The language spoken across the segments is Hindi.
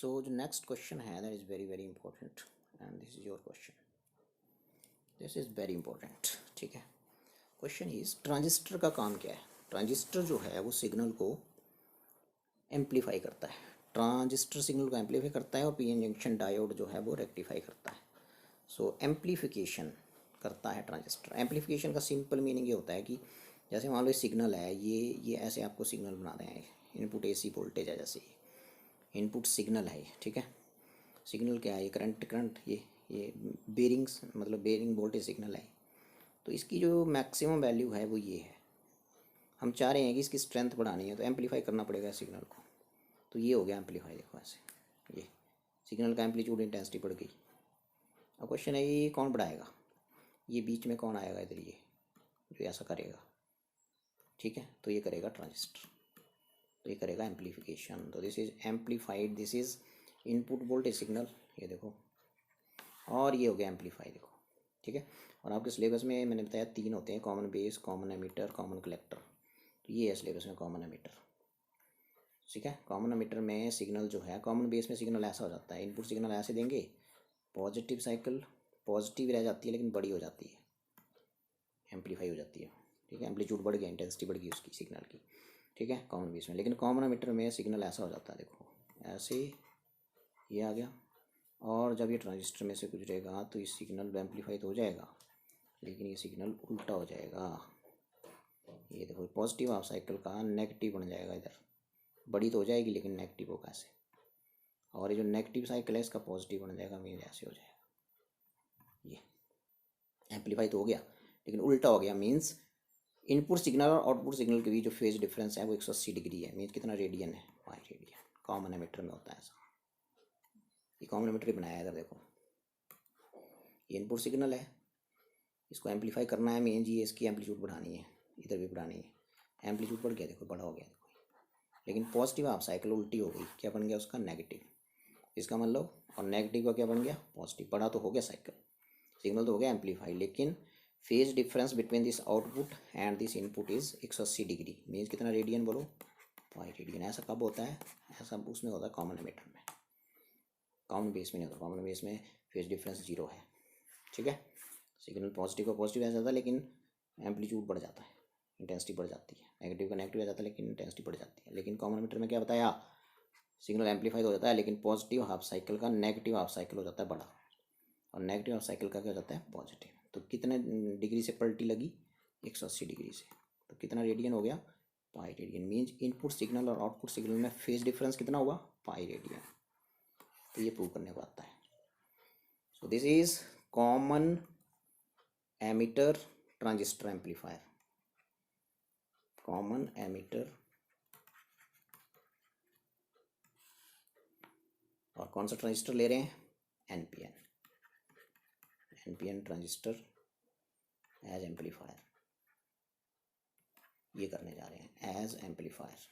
सो जो नेक्स्ट क्वेश्चन है that is very very important and this is your question. This is very important. ठीक है. क्वेश्चन इज ट्रांजिस्टर का काम क्या है. ट्रांजिस्टर जो है वो सिग्नल को एम्पलीफाई करता है. ट्रांजिस्टर सिग्नल को एम्पलीफाई करता है और पीएन जंक्शन डायोड जो है वो रेक्टिफाई करता है. सो एम्पलीफिकेशन करता है ट्रांजिस्टर. एम्पलीफिकेशन का सिंपल मीनिंग ये होता है कि जैसे मान लो सिग्नल है ये ऐसे आपको सिग्नल बना दें. इनपुट एसी वोल्टेज है, जैसे इनपुट सिग्नल है ये. ठीक है. सिग्नल क्या है, ये करंट ये बेरिंग्स मतलब बेरिंग वोल्टेज सिग्नल है. तो इसकी जो मैक्सिमम वैल्यू है वो ये है. हम चाह रहे हैं कि इसकी स्ट्रेंथ बढ़ानी है तो एम्पलीफाई करना पड़ेगा सिग्नल को. तो ये हो गया एम्पलीफाई. देखो ऐसे ये सिग्नल का एम्पलीट्यूड इंटेंसिटी बढ़ गई. अब क्वेश्चन है ये कौन बढ़ाएगा. ये बीच में कौन आएगा इधर, ये जो ऐसा करेगा. ठीक है. तो ये करेगा ट्रांजिस्टर. तो ये करेगा एम्पलीफिकेशन. तो this is amplified. This is input voltage signal, ये देखो, और ये हो गया एम्पलीफाई. देखो. ठीक है. और आपके सिलेबस में मैंने बताया 3 होते हैं, common base, common ammeter, common collector. तो ये है सिलेबस में कॉमन एमीटर. ठीक है. कॉमन एमीटर में सिग्नल जो है, कॉमन बेस में सिग्नल ऐसा हो जाता है, इनपुट सिग्नल ऐसे देंगे, पॉजिटिव साइकिल पॉजिटिव रह जाती है लेकिन बड़ी हो जाती है, एम्पलीफाई हो जाती है. ठीक है. एम्पलीट्यूड बढ़ गया, इंटेंसिटी बढ़ गई उसकी सिग्नल की. ठीक है. कॉमन बेस में. लेकिन कॉमन एमीटर में सिग्नल ऐसा हो जाता है, देखो ऐसे ये आ गया, और जब ये ट्रांजिस्टर में से गुजरेगा तो ये सिग्नल एम्पलीफाई तो हो जाएगा लेकिन ये सिग्नल उल्टा हो जाएगा. ये देखो पॉजिटिव हाफ साइकिल का नेगेटिव बन जाएगा. इधर बड़ी तो हो जाएगी लेकिन नेगेटिव होगा ऐसे, और ये जो नेगेटिव साइकिल है इसका पॉजिटिव बन जाएगा, मीन ऐसे हो जाएगा. ये एम्पलीफाई तो हो गया लेकिन उल्टा हो गया. मीन्स इनपुट सिग्नल और आउटपुट सिग्नल के बीच जो फेज डिफरेंस है वो 180 डिग्री है. मीन्स कितना रेडियन है, पाई रेडियन. कॉमन एमीटर में होता है ऐसा. ये कॉमन एमीटर बनाया है. इधर देखो ये इनपुट सिग्नल है, इसको एम्पलीफाई करना है. मेन जी इसकी एम्पलीट्यूड बढ़ानी है, इधर भी बढ़ानी है. एम्पलीट्यूड बढ़ गया, देखो बड़ा हो गया. देखो लेकिन पॉजिटिव हाफ साइकिल उल्टी हो गई, क्या बन गया उसका, नेगेटिव. इसका मतलब, और नेगेटिव का क्या बन गया, पॉजिटिव. बड़ा तो हो गया साइकिल, सिग्नल तो हो गया एम्पलीफाई, लेकिन phase difference between this output and this input is 180 degree. Means कितना रेडियन बोलो, पाई रेडियन. ऐसा कब होता है, ऐसा उसमें होता है कॉमन एमीटर में. कॉमन बेस में नहीं होता. कॉमन बेस में फेज डिफरेंस 0 है. ठीक है. सिग्नल पॉजिटिव का पॉजिटिव आ जाता है लेकिन एम्पलीट्यूड बढ़ जाता है, इंटेंसिटी बढ़ जाती है. नेगेटिव का नेगेटिव आ जाता है लेकिन इंटेंसिटी बढ़ जाती है. लेकिन कॉमन एमीटर में क्या बताया, सिग्नल एम्पलीफाई हो जाता है लेकिन पॉजिटिव हाफ साइकिल का नेगेटिव हाफ साइकिल हो जाता है बड़ा, और नेगेटिव हाफ साइकिल का क्या हो जाता है, पॉजिटिव. तो कितने डिग्री से पलटी लगी, 180 डिग्री से. तो कितना रेडियन हो गया, pi radian. Means input signal और आउटपुट सिग्नल में फेज डिफरेंस कितना हुआ, पाई रेडियन. तो ये प्रूव करने को आता है. So this is common emitter transistor amplifier. Common emitter, और कौन सा ट्रांजिस्टर ले रहे हैं, NPN. NPN transistor as amplifier. ये करने जा रहे हैं एज एम्पलीफायर.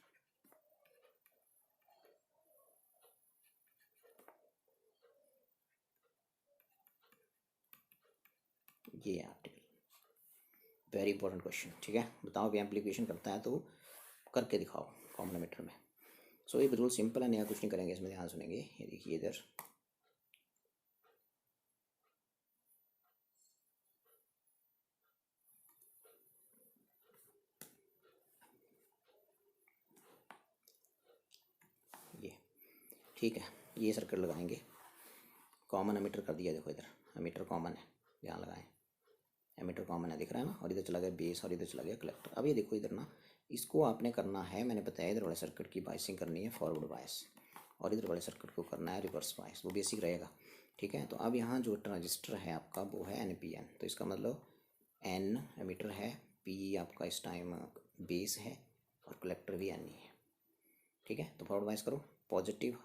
ये आर्टिकल वेरी इंपॉर्टेंट क्वेश्चन. ठीक है. बताओ कि एम्पलीफिकेशन करता है तो करके दिखाओ कॉमन एमीटर में. सो ये बिल्कुल सिंपल है, नया कुछ नहीं करेंगे इसमें, ध्यान सुनेंगे. ये देखिए इधर ये. ठीक है. ये सर्किट लगाएंगे, कॉमन एमीटर कर दिया. देखो इधर एमीटर कॉमन है, ध्यान लगाएं. एमीटर कॉमन है, दिख रहा है ना. और इधर चला गया बेस और इधर चला गया कलेक्टर. अब ये देखो इधर ना, इसको आपने करना है, मैंने बताया इधर वाले सर्किट की बाइसिंग करनी है फॉरवर्ड बायस, और इधर वाले सर्किट को करना है रिवर्स बायस. वो बेसिक रहेगा. ठीक है. तो अब यहाँ जो ट्रांजिस्टर है आपका वो है एनपीएन. तो इसका मतलब एन एमीटर है, पी आपका इस टाइम बेस है, और कलेक्टर भी एन ही है. ठीक है. तो फॉरवर्ड बायस करो. पॉजिटिव,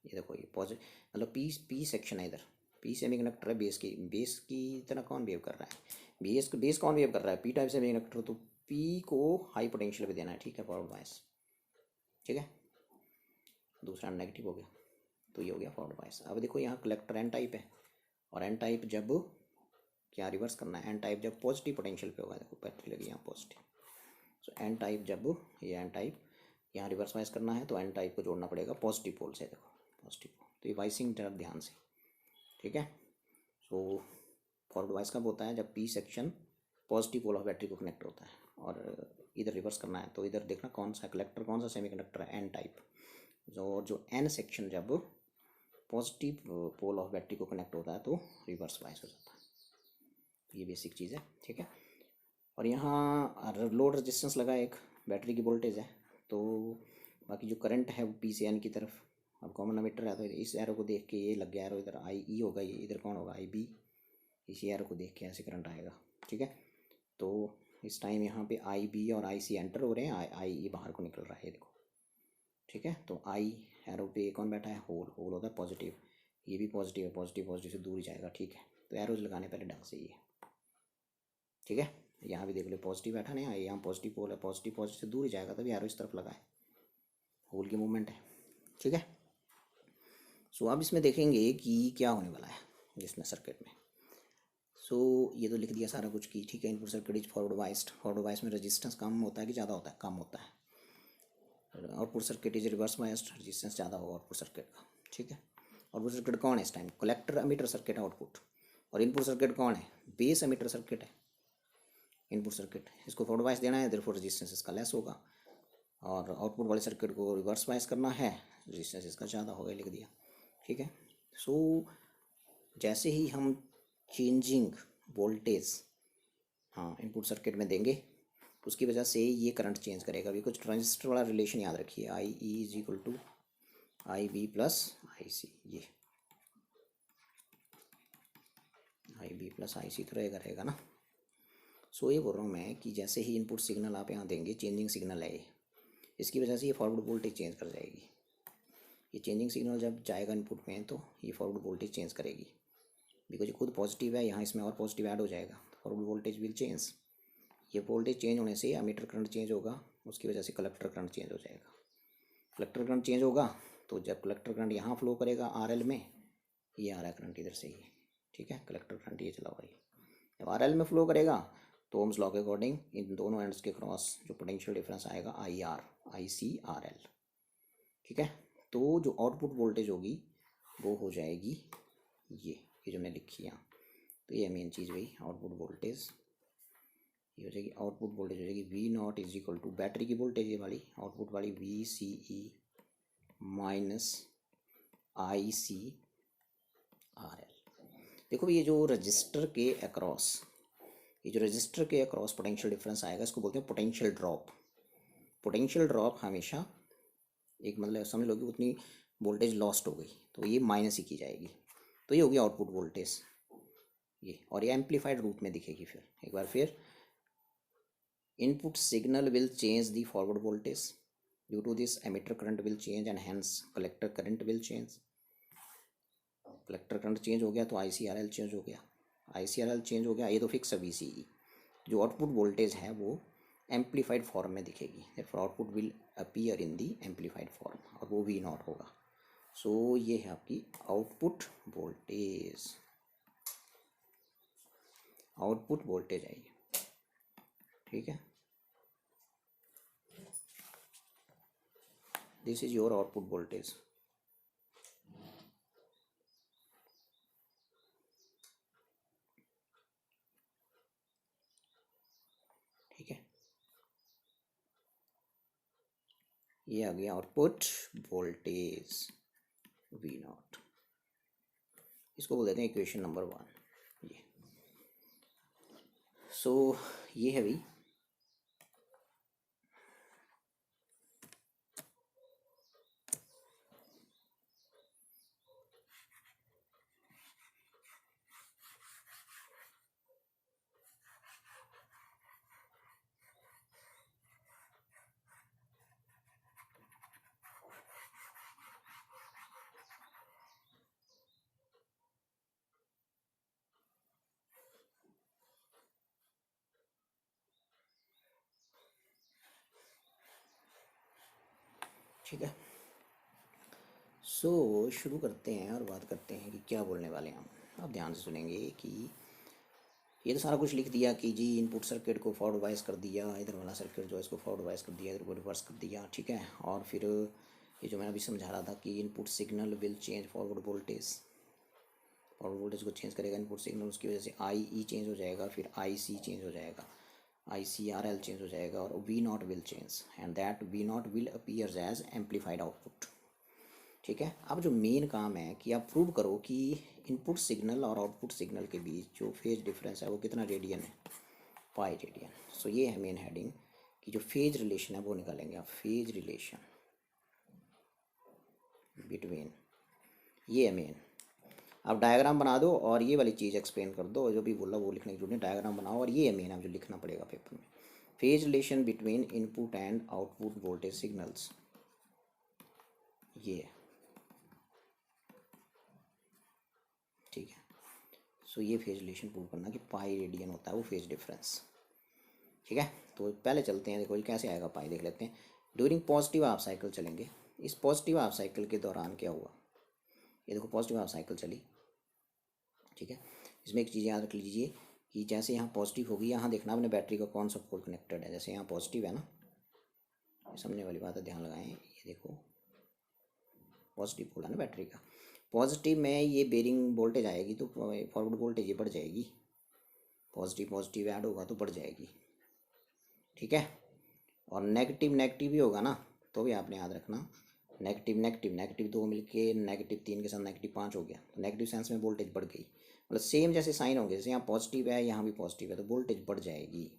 ये देखो ये पॉजिटिव मतलब पी सेक्शन है इधर. पी सेमीकंडक्टर है बेस की तरह कौन बिहेव कर रहा है, बेस कौन बिहेव कर रहा है, पी टाइप सेमीकंडक्टर. तो पी को हाई पोटेंशियल पे देना है. ठीक है. Forward bias. ठीक है. दूसरा नेगेटिव हो गया, तो ये हो गया फॉरवर्ड बायस. अब देखो यहाँ कलेक्टर एन टाइप है, और एन टाइप जब क्या रिवर्स करना है, एन टाइप जब पॉजिटिव पोटेंशियल पे होगा. देखो बैटरी लगी यहाँ पॉजिटिव. सो एन टाइप जब ये एन टाइप यहाँ रिवर्स बायस करना है तो एन टाइप को जोड़ना पड़ेगा पॉजिटिव पोल से. देखो पॉजिटिव पोल, तो ये वाइसिंग जरा ध्यान से, ठीक है। सो फॉरवर्ड वाइस कब होता है, जब P section positive pole of battery को कनेक्ट होता है, और इधर रिवर्स करना है तो इधर देखना कौन सा कलेक्टर, कौन सा सेमीकंडक्टर है, एन टाइप। जो एन सेक्शन जब पॉजिटिव पोल ऑफ बैटरी को कनेक्ट होता है तो रिवर्स वाइस हो जाता है। ये बेसिक चीज़ है, ठीक है। और यहाँ लोड रेजिस्टेंस लगा एक, बैटरी की वोल्टेज है, तो बाकी जो करंट है वो पी से एन की तरफ। अब कॉमन एमीटर है तो इस एरो को देख के ये लग गया एरो, इधर आई ई होगा, ये इधर कौन होगा, आई बी। इसी एरो को देख के ऐसे करंट आएगा, ठीक है। तो इस टाइम यहाँ पे आई बी और आई सी एंटर हो रहे हैं, आई ई बाहर को निकल रहा है, ये देखो, ठीक है। तो आई एरो पे कौन बैठा है, होल, होल होता है पॉजिटिव, ये भी पॉजिटिव है, पॉजिटिव पॉजिटिव से दूर ही जाएगा, ठीक है। तो एरोज लगाने पहले ढंग से ये, ठीक है। यहाँ भी देख लो पॉजिटिव बैठा नहीं, यहाँ पॉजिटिव पोल है, पॉजिटिव पॉजिटिव से दूर ही जाएगा, तभी एरो इस तरफ लगा है, होल की मूवमेंट है, ठीक है। सो अब इसमें देखेंगे कि क्या होने वाला है जिसमें सर्किट में। सो ये तो लिख दिया सारा कुछ की, ठीक है। Input circuit is forward biased, forward bias में रेजिस्टेंस कम होता है कि ज़्यादा होता है, कम होता है। Output circuit is reverse biased, resistance ज़्यादा होगा आउटपुट सर्किट का, ठीक है। आउटपुट सर्किट कौन है इस time, collector emitter circuit output, और इनपुट सर्किट कौन है, बेस एमीटर सर्किट है इनपुट सर्किट। इसको फॉरवर्ड वाइस देना है, देयरफॉर रेजिस्टेंस इसका लेस होगा, और आउटपुट वाले सर्किट को रिवर्स वाइस करना है, रेजिस्टेंस इसका ज़्यादा होगा, लिख दिया, ठीक है। सो जैसे ही हम चेंजिंग वोल्टेज हाँ इनपुट सर्किट में देंगे, उसकी वजह से ये करंट चेंज करेगा। अभी कुछ ट्रांजिस्टर वाला रिलेशन याद रखिए, I E is equal to I B plus I C, ये आई बी प्लस आई सी तो रहेगा ना। सो ये बोल रहा हूँ मैं कि जैसे ही इनपुट सिग्नल आप यहाँ देंगे, चेंजिंग सिग्नल है ये, इसकी वजह से ये फॉरवर्ड वोल्टेज चेंज कर जाएगी। ये चेंजिंग सिग्नल जब जाएगा इनपुट में तो ये फॉरवर्ड वोल्टेज चेंज करेगी, बिकॉज ये खुद पॉजिटिव है, यहाँ इसमें और पॉजिटिव ऐड हो जाएगा, फॉरवर्ड वोल्टेज विल चेंज। ये वोल्टेज चेंज होने से एमीटर करंट चेंज होगा, उसकी वजह से कलेक्टर करंट चेंज हो जाएगा। कलेक्टर करंट चेंज होगा तो जब कलेक्टर करंट यहाँ फ्लो करेगा आरएल में, ये आ रहा है करंट इधर से ही, ठीक है। कलेक्टर करंट ये चला हुआ है, जब आरएल में फ्लो करेगा तो ओम्स लॉ के अकॉर्डिंग इन दोनों एंड्स के क्रॉस जो पोटेंशियल डिफरेंस आएगा I R, I C R L, ठीक है। तो जो आउटपुट वोल्टेज होगी वो हो जाएगी ये जो मैंने लिखी यहाँ, तो ये मेन चीज़ वही आउटपुट वोल्टेज, ये हो जाएगी आउटपुट वोल्टेज हो जाएगी V naught is equal to battery की वोल्टेज ये वाली आउटपुट वाली V C E minus I C R L. देखो ये जो रजिस्टर के अक्रॉस, ये जो रजिस्टर के अक्रॉस पोटेंशियल डिफरेंस आएगा इसको बोलते हैं पोटेंशियल ड्रॉप। पोटेंशियल ड्रॉप हमेशा एक मतलब समझ लो कि उतनी वोल्टेज लॉस्ट हो गई तो ये माइनस ही की जाएगी, तो ये होगी आउटपुट वोल्टेज ये, और ये एम्पलीफाइड रूप में दिखेगी। फिर एक बार फिर input signal will change the forward voltage, due to this emitter current will change and hence collector current will change. Collector current change हो गया तो I C R L change हो गया, I C R L change हो गया, ये तो फिक्स है वी सी ई। जो आउटपुट वोल्टेज है वो एम्पलीफाइड फॉर्म में दिखेगी, therefore output will appear in the amplified form, और वो वी नॉट होगा। सो ये है आपकी आउटपुट वोल्टेज, आउटपुट वोल्टेज है ये, ठीक है। This is your output voltage, ठीक है। ये आ गया आउटपुट वोल्टेज वी नॉट, इसको बोल देते हैं इक्वेशन नंबर 1 ये। सो ये है भाई ठीक है। सो शुरू करते हैं और बात करते हैं कि क्या बोलने वाले हैं हम। आप ध्यान से सुनेंगे कि ये तो सारा कुछ लिख दिया कि जी इनपुट सर्किट को फॉरवर्ड वाइज कर दिया, इधर वाला सर्किट जो है इसको फॉरवर्ड वाइज कर दिया, इधर को रिवर्स कर दिया, ठीक है। और फिर ये जो मैं अभी समझा रहा था कि input signal will change forward voltage को चेंज करेगा इनपुट सिग्नल, उसकी वजह से आई ई चेंज हो जाएगा, फिर आई सी चेंज हो जाएगा, I C R L change हो जाएगा, और V naught will change, and that V naught will appears as amplified output. ठीक है, अब जो मेन काम है कि आप प्रूव करो कि इनपुट सिग्नल और आउटपुट सिग्नल के बीच जो फेज डिफरेंस है वो कितना रेडियन है, पाई रेडियन। सो ये है मेन हेडिंग कि जो फेज रिलेशन है वो निकालेंगे आप, फेज रिलेशन बिटवीन, ये है मेन। आप डायग्राम बना दो और ये वाली चीज़ एक्सप्लेन कर दो, जो भी बोला वो लिखने की जरूरत नहीं, डायग्राम बनाओ और ये है मेन, आप जो लिखना पड़ेगा पेपर में, phase relation between input and output voltage signals, ये है। ठीक है, सो ये फेज रिलेशन प्रूव करना कि पाई रेडियन होता है वो फेज डिफरेंस। ठीक है, तो पहले चलते हैं, देखो ये कैसे आएगा पाई, देख लेते हैं। ड्यूरिंग पॉजिटिव हाफ साइकिल चलेंगे, इस पॉजिटिव हाफ साइकिल के दौरान क्या हुआ, ये देखो पॉजिटिव हाफ साइकिल चली। ठीक है, इसमें एक चीज़ याद रख लीजिए कि जैसे यहाँ पॉजिटिव होगी, यहाँ देखना अपने बैटरी का कौन सा पोल कनेक्टेड है, जैसे यहाँ पॉजिटिव है ना, सामने वाली बात है ध्यान लगाएं, ये देखो पॉजिटिव पोल है ना बैटरी का, पॉजिटिव में ये बेरिंग वोल्टेज आएगी तो फॉरवर्ड वोल्टेज ये बढ़ जाएगी, पॉजिटिव पॉजिटिव ऐड होगा तो बढ़ जाएगी। ठीक है, और नेगेटिव नेगेटिव भी होगा ना, तो भी आपने याद रखना, नेगेटिव नेगेटिव नेगेटिव दो मिलके नेगेटिव 3 के साथ नेगेटिव 5 हो गया, तो नेगेटिव सेंस में वोल्टेज बढ़ गई, मतलब सेम जैसे साइन होंगे, जैसे यहाँ पॉजिटिव है यहाँ भी पॉजिटिव है तो वोल्टेज बढ़ जाएगी,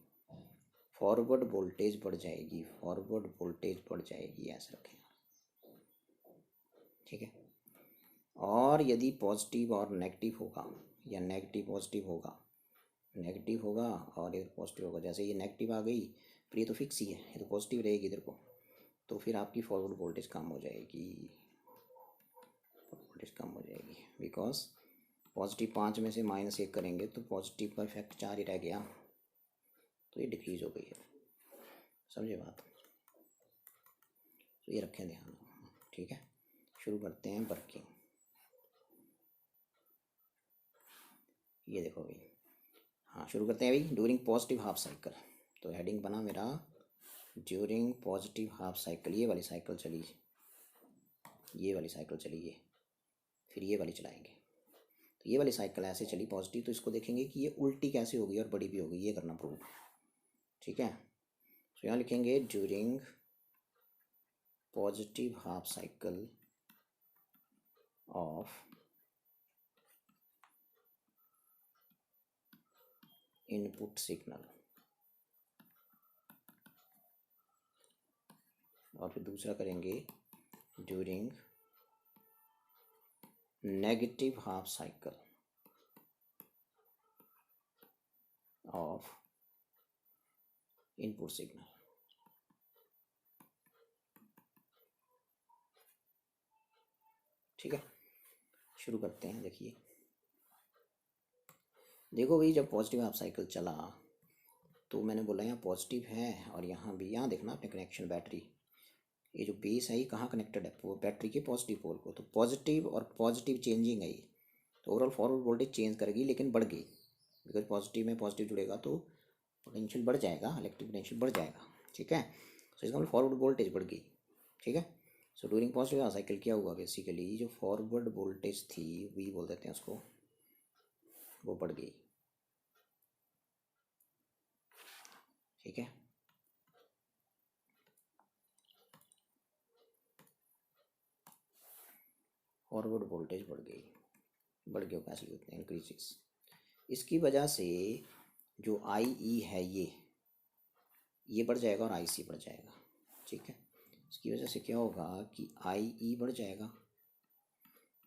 फॉरवर्ड वोल्टेज बढ़ जाएगी, फॉरवर्ड वोल्टेज बढ़ जाएगी, ऐसे रखें। ठीक है, और यदि पॉजिटिव और नेगेटिव होगा या नेगेटिव पॉजिटिव होगा, नेगेटिव होगा और ये पॉजिटिव होगा, जैसे ये नेगेटिव आ गई फिर ये तो फिक्स ही है, ये तो पॉजिटिव रहेगी इधर को, तो फिर आपकी फॉरवर्ड वोल्टेज कम हो जाएगी, वोल्टेज कम हो जाएगी, बिकॉज पॉजिटिव 5 में से -1 करेंगे तो पॉजिटिव का इफेक्ट 4 ही रह गया, तो ये डिक्रीज हो गई है, समझे बात, तो ये रखें ध्यान। ठीक है, शुरू करते हैं वर्किंग। ये देखो भाई, हाँ शुरू करते हैं भाई, ड्यूरिंग पॉजिटिव हाफ साइकिल, तो हेडिंग बना मेरा ड्यूरिंग पॉजिटिव हाफ साइकिल, ये वाली साइकिल चली, ये वाली साइकिल चली, ये फिर ये वाली चलाएंगे, तो ये वाली साइकिल ऐसे चली पॉजिटिव, तो इसको देखेंगे कि ये उल्टी कैसे होगी और बड़ी भी होगी, ये करना प्रूव। ठीक है, तो यहाँ लिखेंगे during positive half cycle of input signal, और फिर दूसरा करेंगे during negative half cycle of input signal. ठीक है, शुरू करते हैं। देखिए देखो भाई, जब पॉजिटिव हाफ साइकिल चला तो मैंने बोला यहाँ पॉजिटिव है और यहाँ भी, यहाँ देखना अपने कनेक्शन बैटरी, ये जो बेस है ये कहाँ कनेक्टेड है, वो बैटरी के पॉजिटिव पोल को, तो पॉजिटिव और पॉजिटिव चेंजिंग है ये, तो ओवरऑल फॉरवर्ड वोल्टेज चेंज करेगी लेकिन बढ़ गई, बिकॉज पॉजिटिव में पॉजिटिव जुड़ेगा तो पोटेंशियल बढ़ जाएगा, इलेक्ट्रिक पोटेंशियल बढ़ जाएगा। ठीक है, तो इसका मतलब फॉरवर्ड वोल्टेज बढ़ गई। ठीक है, so during positive half cycle क्या हुआ, बेसिकली जो फॉरवर्ड वोल्टेज थी वी बोल देते हैं उसको, वो बढ़ गई। ठीक है, फॉरवर्ड वोल्टेज बढ़ गई, बढ़ गया कैसे होते हैं इंक्रीजेस, इसकी वजह से जो आई ई है ये बढ़ जाएगा और आई सी बढ़ जाएगा। ठीक है, इसकी वजह से क्या होगा कि आई ई बढ़ जाएगा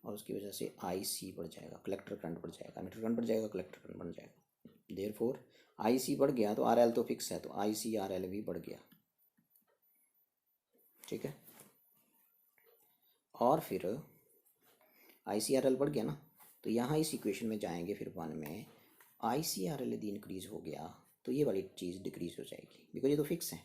और उसकी वजह से आई सी बढ़ जाएगा, कलेक्टर करंट बढ़ जाएगा, एमिटर करंट बढ़ जाएगा, कलेक्टर करंट बढ़ जाएगा, देयरफॉर आई सी बढ़ गया तो आर एल तो फिक्स है, तो आई सी आर एल भी बढ़ गया। ठीक है, और फिर आई सी आर एल बढ़ गया ना, तो यहाँ इस इक्वेशन में जाएंगे, फिर 1 में आई सी आर एल यदि इंक्रीज़ हो गया तो ये वाली चीज़ डिक्रीज़ हो जाएगी, बिकॉज ये तो फिक्स है,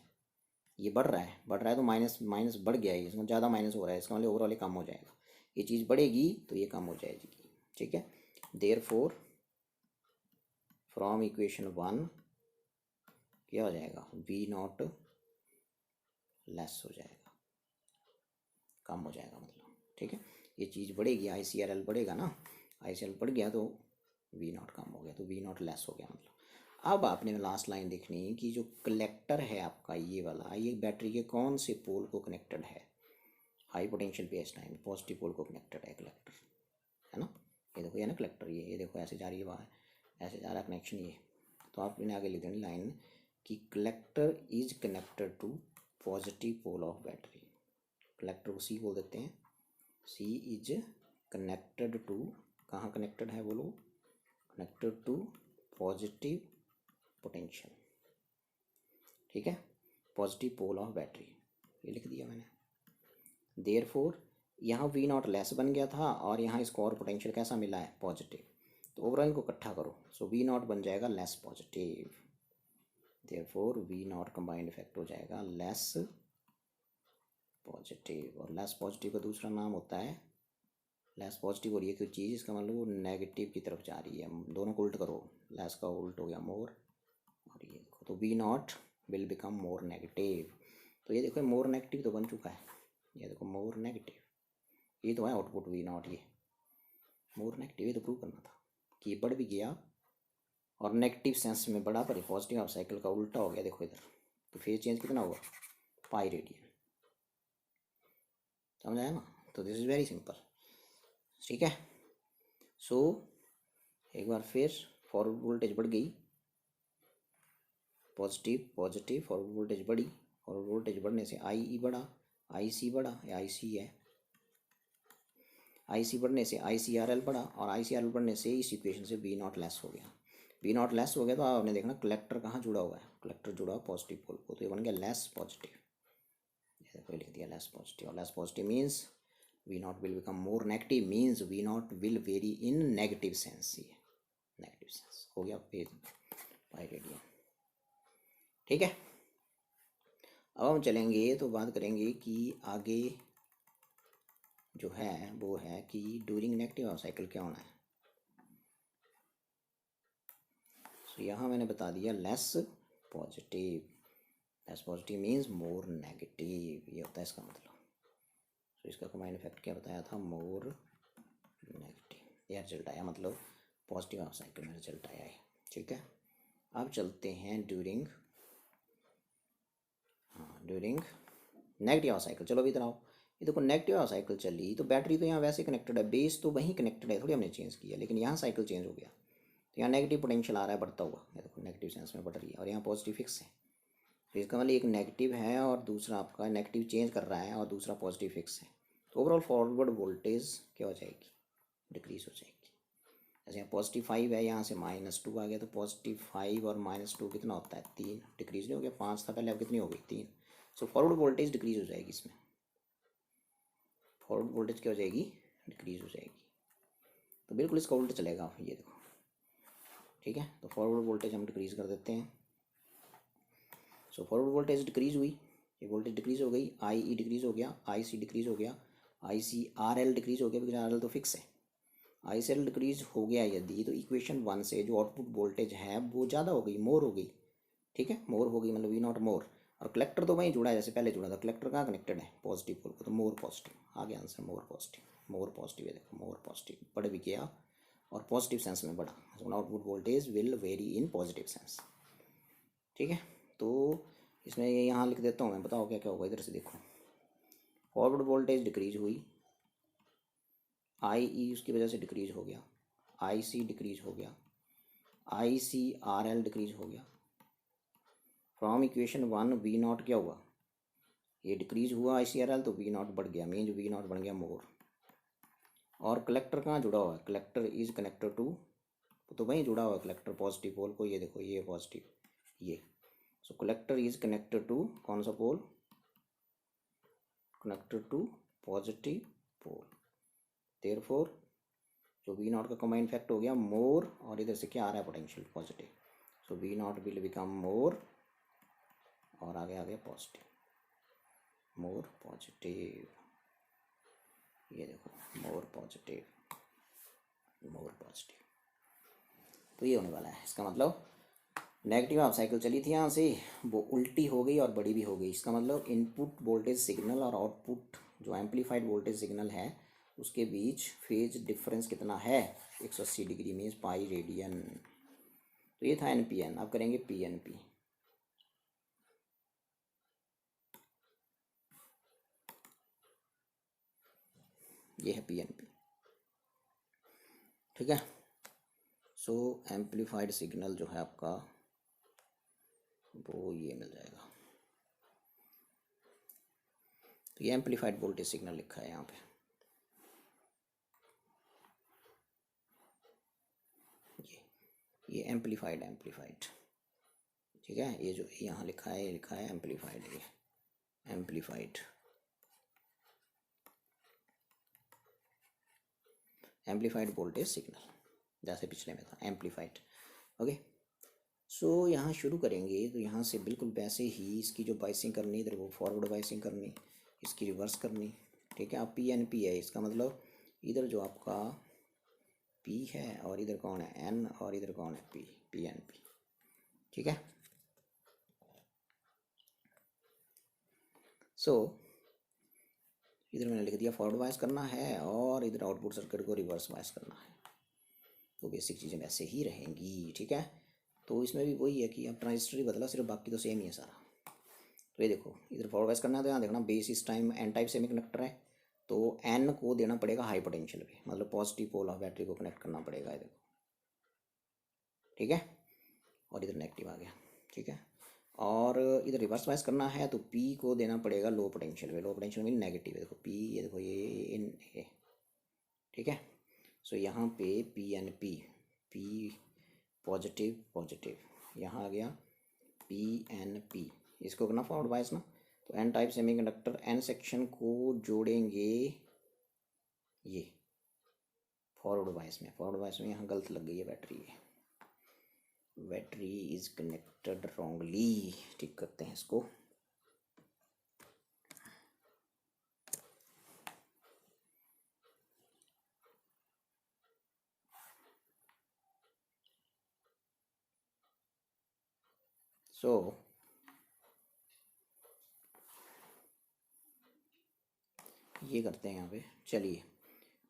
ये बढ़ रहा है, बढ़ रहा है तो माइनस माइनस बढ़ गया है, इसमें ज़्यादा माइनस हो रहा है, इसका मतलब ओवरऑल कम हो जाएगा, ये चीज़ बढ़ेगी तो ये कम हो जाएगी। ठीक है, देयरफॉर फ्रॉम इक्वेशन 1 क्या हो जाएगा, वी नॉट लेस हो जाएगा, कम हो जाएगा मतलब, ठीक है। ये चीज़ बढ़ेगी, ICRL बढ़ेगा ना, ICRL बढ़ गया तो V0 कम हो गया, तो V0 लेस हो गया मतलब। अब आपने लास्ट लाइन देखनी कि जो कलेक्टर है आपका ये वाला, ये बैटरी के कौन से पोल को कनेक्टेड है, हाई पोटेंशियल पे इस टाइम पॉजिटिव पोल को कनेक्टेड है कलेक्टर, है ना। ये देखो ये ना कलेक्टर, ये देखो ऐसे जा रही है बाहर, ऐसे जा रहा है कनेक्शन ये। तो आप इन्हें आगे लिख देंगे लाइन कि collector is connected to positive pole of battery. Collector को C बोल देते हैं, C इज कनेक्टेड टू, कहाँ कनेक्टेड है बोलो, कनेक्टेड टू पॉजिटिव पोटेंशियल, ठीक है, पॉजिटिव पोल ऑफ बैटरी, ये लिख दिया मैंने। देयरफॉर यहाँ V0 लेस बन गया था और यहाँ इसको और पोटेंशियल कैसा मिला है, पॉजिटिव, तो ओवरऑल इनको इकट्ठा करो, सो V0 बन जाएगा less positive. Therefore V0 combined effect हो जाएगा लेस पॉजिटिव, और लेस पॉजिटिव का दूसरा नाम होता है, लेस पॉजिटिव हो रही है कोई चीज़, इसका मतलब वो नेगेटिव की तरफ जा रही है, दोनों को उल्ट करो, लेस का उल्ट हो गया मोर, और ये देखो तो V0 will become more negative. तो ये देखो मोर नेगेटिव तो बन चुका है, ये देखो मोर नेगेटिव, ये तो है आउटपुट V0, ये मोर नेगेटिव, ये तो प्रूव करना था कि बढ़ भी गया और नेगेटिव सेंस में बढ़ा, पर पॉजिटिव हाफ साइकिल का उल्टा हो गया, देखो इधर, तो फेज चेंज कितना हुआ, पाई रेडियन, समझ आया ना। तो दिस इज़ वेरी सिंपल, ठीक है। सो एक बार फिर फॉरवर्ड वोल्टेज बढ़ गई, पॉजिटिव पॉजिटिव, फॉरवर्ड वोल्टेज बढ़ी, फॉरवर्ड वोल्टेज बढ़ने से IE बढ़ा, IC बढ़ा, या IC है, IC बढ़ने से ICRL बढ़ा, और ICRL बढ़ने से इस इक्वेशन से V0 लेस हो गया, V0 लेस हो गया तो आपने देखना कलेक्टर कहाँ जुड़ा हुआ है, कलेक्टर जुड़ा हुआ पॉजिटिव पोल को, तो ये बन गया लेस पॉजिटिव, देखो लिख दिया लेस पॉजिटिव, और less positive means V0 will become more negative, means V0 will vary in negative sense, ये नेगेटिव सेंस हो गया पेज पाई रेडियन, ठीक है। अब हम चलेंगे तो बात करेंगे कि आगे जो है वो है कि ड्यूरिंग नेगेटिव हाफ साइकिल क्या होना है। तो यहाँ मैंने बता दिया less positive, less positive means more negative, ये होता है इसका मतलब। तो इसका कंबाइंड इफेक्ट क्या बताया था, मोर नेगेटिव, यह रिजल्ट आया, मतलब पॉजिटिव हाफ साइकिल में रिजल्ट आया है, ठीक है। अब चलते हैं ड्यूरिंग, हाँ ड्यूरिंग नेगेटिव हाफ साइकिल, चलो अभी इधर आओ, ये देखो नेगेटिव हाफ साइकिल चली तो बैटरी तो यहाँ वैसे कनेक्टेड है, बेस तो वहीं कनेक्टेड है, थोड़ी हमने चेंज किया, लेकिन यहाँ साइकिल चेंज हो गया, तो यहाँ नेगेटिव पोटेंशियल आ रहा है बढ़ता हुआ, ये देखो नेगेटिव सेंस में बढ़ रही है, और यहाँ पॉजिटिव फिक्स है, तो इसका मतलब एक नेगेटिव है और दूसरा आपका नेगेटिव चेंज कर रहा है और दूसरा पॉजिटिव फिक्स है, तो ओवरऑल फॉरवर्ड वोल्टेज क्या हो जाएगी, डिक्रीज हो जाएगी। जैसे यहाँ +5 है, यहाँ से -2 आ गया, तो +5 और -2 कितना होता है, 3, डिक्रीज नहीं हो गया, 5 था पहले, अब कितनी हो गई, 3। सो फॉरवर्ड वोल्टेज डिक्रीज हो जाएगी, इसमें फॉरवर्ड वोल्टेज क्या हो जाएगी, डिक्रीज हो जाएगी, तो बिल्कुल इसका उल्टा चलेगा, ये देखो, ठीक है। तो फॉरवर्ड वोल्टेज हम डिक्रीज कर देते हैं, सो फॉरवर्ड वोल्टेज डिक्रीज हुई, ये वोल्टेज डिक्रीज हो गई, IE डिक्रीज हो गया, IC डिक्रीज हो गया, ICRL डिक्रीज हो गया, बिकॉज RL तो फिक्स है, ICRL डिक्रीज हो गया यदि, तो इक्वेशन 1 से जो आउटपुट वोल्टेज है वो ज़्यादा हो गई, मोर हो गई, ठीक है, मोर हो गई, मतलब V0 मोर, और कलेक्टर तो वहीं जुड़ा है जैसे पहले जुड़ा था, कलेक्टर कहाँ कनेक्टेड है, पॉजिटिव पोल को, तो मोर पॉजिटिव आ गया answer, more positive, more positive, है देखो मोर पॉजिटिव, बढ़ भी गया और पॉजिटिव सेंस में बढ़ा, output voltage will vary in positive sense, ठीक है। तो इसमें ये यहाँ लिख देता हूँ मैं, बताओ क्या क्या होगा, इधर से देखो, फॉरवर्ड वोल्टेज डिक्रीज हुई, IE उसकी वजह से डिक्रीज हो गया, IC डिक्रीज हो गया, ICRL डिक्रीज हो गया, फ्रॉम इक्वेशन 1 V0 क्या हुआ, ये डिक्रीज हुआ ICRL, तो V0 बढ़ गया, मीन V0 बन गया मोर, और कलेक्टर कहाँ जुड़ा हुआ है, कलेक्टर इज कनेक्टेड टू, तो वहीं जुड़ा हुआ है कलेक्टर पॉजिटिव पोल को, ये देखो ये पॉजिटिव, ये, so collector is connected to कौन सा pole, connected to positive pole, therefore जो V0 का कंबाइंड इफेक्ट हो गया मोर, और इधर से क्या आ रहा है potential positive, so V0 will become more, और आगे आ गया पॉजिटिव, मोर पॉजिटिव, ये देखो मोर पॉजिटिव, मोर पॉजिटिव, तो ये होने वाला है, इसका मतलब नेगेटिव हाफ साइकिल चली थी यहाँ से, वो उल्टी हो गई और बड़ी भी हो गई, इसका मतलब इनपुट वोल्टेज सिग्नल और आउटपुट जो एम्पलीफाइड वोल्टेज सिग्नल है उसके बीच फेज डिफरेंस कितना है, 180 डिग्री मीन्स पाई रेडियन। तो ये था NPN। अब करेंगे PNP। ये है PNP, ठीक है। सो एम्पलीफाइड सिग्नल जो है आपका वो ये मिल जाएगा। तो ये एम्पलीफाइड वोल्टेज सिग्नल लिखा है यहाँ पे। ये एम्पलीफाइड ठीक है। ये जो यहाँ लिखा है, ये लिखा है एम्पलीफाइड, ये एम्पलीफाइड वोल्टेज सिग्नल, जैसे पिछले में था एम्पलीफाइड। ओके, सो यहाँ शुरू करेंगे। तो यहाँ से बिल्कुल वैसे ही इसकी जो बाइसिंग करनी, इधर वो फॉरवर्ड बाइसिंग करनी, इसकी रिवर्स करनी, ठीक है। अब PNP है, इसका मतलब इधर जो आपका P है और इधर कौन है N और इधर कौन है P, PNP, ठीक है। सो इधर मैंने लिख दिया फॉरवर्ड बायस करना है और इधर आउटपुट सर्किट को रिवर्स बायस करना है। तो बेसिक चीज़ें वैसे ही रहेंगी, ठीक है। तो इसमें भी वही है कि अब ट्रांजिस्टर ही बदला, सिर्फ बाकी तो सेम ही है सारा। तो ये देखो, इधर फॉरवर्ड बायस करना है तो यहाँ देखना बेस इस टाइम N टाइप सेमीकंडक्टर है, तो N को देना पड़ेगा हाई पोटेंशियल पे, मतलब पॉजिटिव पोल ऑफ बैटरी को कनेक्ट करना पड़ेगा, ये देखो, ठीक है। और इधर नेगेटिव आ गया, ठीक है। और इधर रिवर्स बायस करना है तो P को देना पड़ेगा लो पोटेंशियल पे। लो पोटेंशियल मीन नेगेटिव है, देखो P, ये देखो ये, ठीक है। सो यहाँ पे PNP, P पॉजिटिव पॉजिटिव, यहाँ आ गया PNP। इसको करना फॉरवर्ड बायस ना, तो N type semiconductor N section को जोड़ेंगे ये फॉरवर्ड बायस में। फॉरवर्ड बायस में यहाँ गलत लग गई है बैटरी इज कनेक्टेड रॉन्गली, ठीक करते हैं इसको। सो ये करते हैं यहाँ पे, चलिए